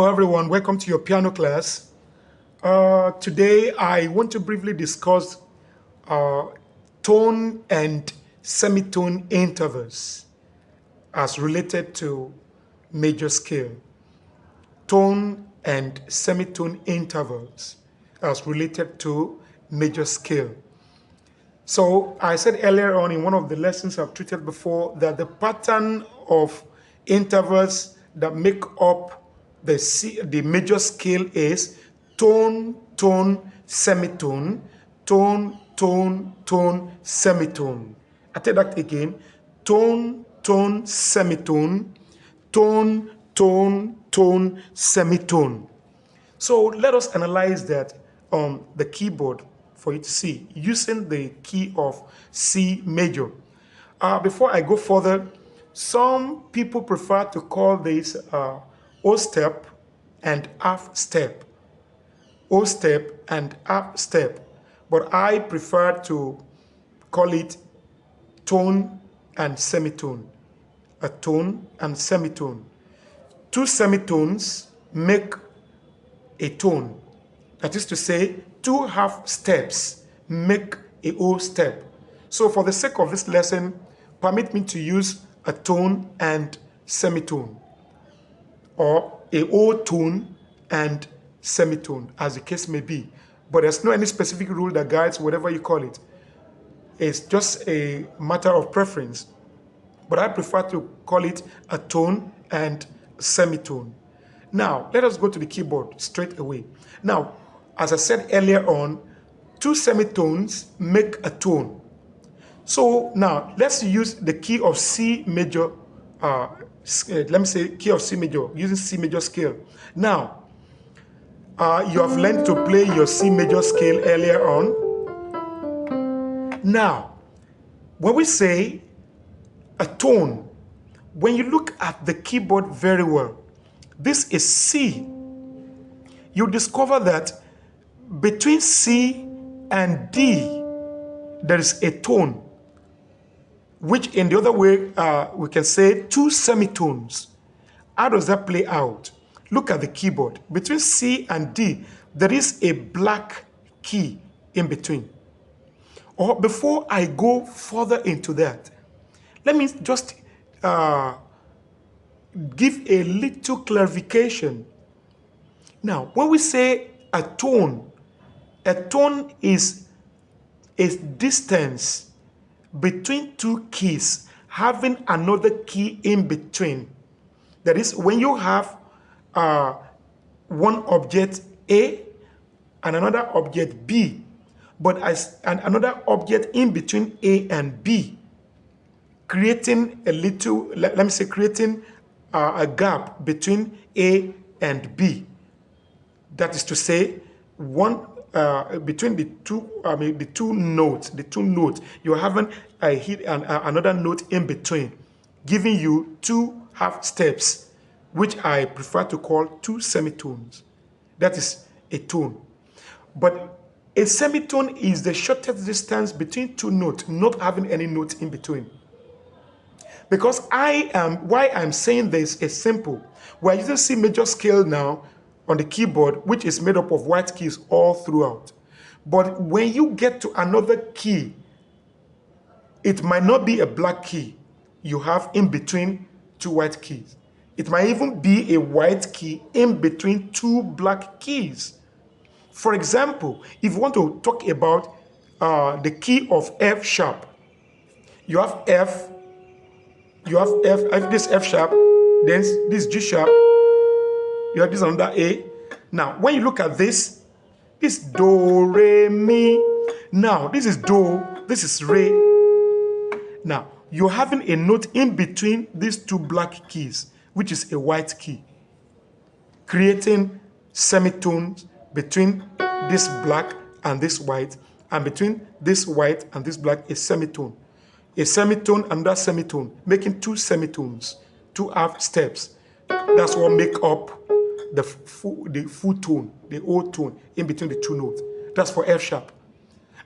Hello everyone, welcome to your piano class. Today I want to briefly discuss uh, tone and semitone intervals as related to major scale. Tone and semitone intervals as related to major scale. So I said earlier on in one of the lessons I've treated before that the pattern of intervals that make up the major scale is tone, tone, semitone, tone, tone, tone, semitone. I take that again. Tone, tone, semitone, tone, tone, tone, semitone. So let us analyze that on the keyboard for you to see using the key of C major. Before I go further, some people prefer to call this O step and half step. O step and half step. But I prefer to call it tone and semitone. A tone and semitone. Two semitones make a tone. That is to say, two half steps make a whole step. So for the sake of this lesson, permit me to use a tone and semitone, or a whole tone and semitone, as the case may be. But there's no any specific rule that guides whatever you call it. It's just a matter of preference. But I prefer to call it a tone and semitone. Now, let us go to the keyboard straight away. Now, as I said earlier on, two semitones make a tone. So now, let's use the key of C major, let me say key of C major, using C major scale. Now, you have learned to play your C major scale earlier on. Now, when we say a tone, when you look at the keyboard very well, this is C. You discover that between C and D, there is a tone, which in the other way, we can say two semitones. How does that play out? Look at the keyboard. Between C and D, there is a black key in between. Or before I go further into that, let me just give a little clarification. Now, when we say a tone is a distance between two keys having another key in between. That is, when you have one object A and another object B, but another object in between A and B, creating a little, let me say, creating a gap between A and B. That is to say, one between the two notes, you're having another note in between, giving you two half steps, which I prefer to call two semitones. That is a tone. But a semitone is the shortest distance between two notes, not having any notes in between. Because why I'm saying this is simple. We're using C major scale now on the keyboard, which is made up of white keys all throughout. But when you get to another key, it might not be a black key you have in between two white keys. It might even be a white key in between two black keys. For example, if you want to talk about the key of F sharp, you have F, this F sharp, then this G sharp, you have this another A. Now, when you look at this Do, Re, Mi. Now, this is Do, this is Re. Now, you're having a note in between these two black keys, which is a white key, creating semitones between this black and this white, and between this white and this black, a semitone. A semitone and that semitone, making two semitones, two half steps. That's what make up the full tone, the whole tone in between the two notes. That's for F sharp.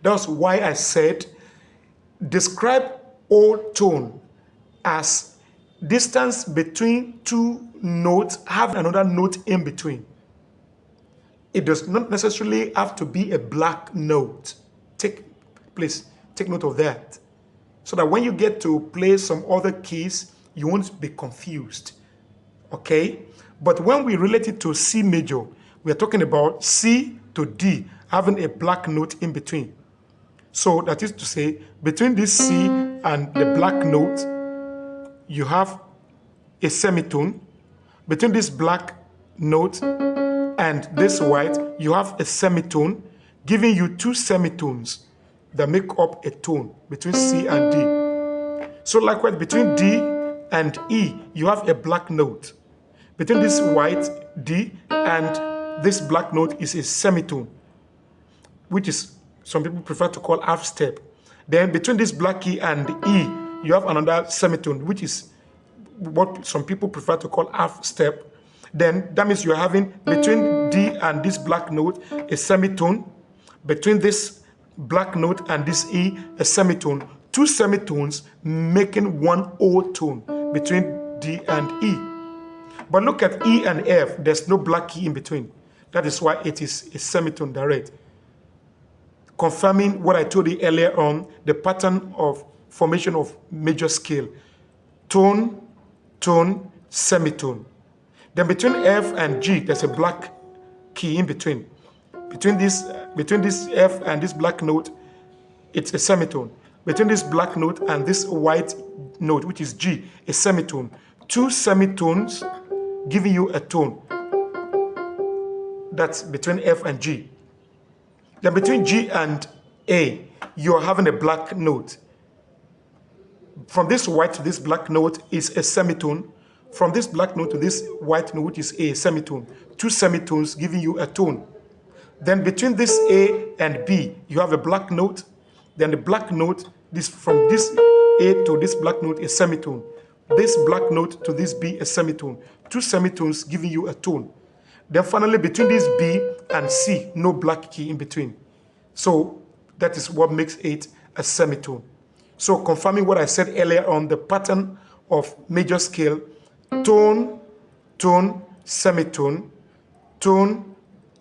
That's why I said describe whole tone as distance between two note have another note in between. It does not necessarily have to be a black note. Please take note of that, so that when you get to play some other keys, you won't be confused. Okay? But when we relate it to C major, we are talking about C to D having a black note in between. So that is to say, between this C and the black note, you have a semitone. Between this black note and this white, you have a semitone, giving you two semitones that make up a tone between C and D. So likewise, between D and E, you have a black note. Between this white D and this black note is a semitone, which is some people prefer to call half step. Then between this black key and E, you have another semitone, which is what some people prefer to call half step. Then that means you're having between D and this black note a semitone, between this black note and this E a semitone, two semitones making one O tone between D and E. But look at E and F, there's no black key in between. That is why it is a semitone direct. Confirming what I told you earlier on, the pattern of formation of major scale. Tone, tone, semitone. Then between F and G, there's a black key in between. Between this F and this black note, it's a semitone. Between this black note and this white note, which is G, a semitone. Two semitones giving you a tone. That's between F and G. Then between G and A, you're having a black note. From this white to this black note is a semitone. From this black note to this white note is a semitone. Two semitones giving you a tone. Then between this A and B, you have a black note. Then the black note, from this A to this black note, a semitone. This black note to this B, a semitone. Two semitones giving you a tone. Then finally, between this B and C, no black key in between. So that is what makes it a semitone. So confirming what I said earlier on, the pattern of major scale: tone, tone, semitone, tone,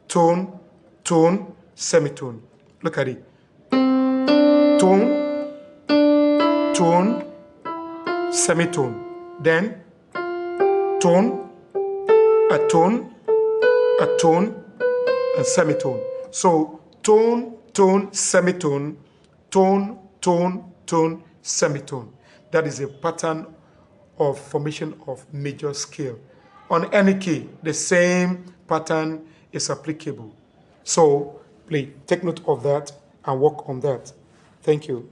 tone, tone, semitone. Look at it. Tone, tone, semitone. Then tone, a tone, a tone, and semitone. So tone, tone, semitone, tone, tone, tone, semitone. That is a pattern of formation of major scale. On any key, the same pattern is applicable. So please take note of that and work on that. Thank you.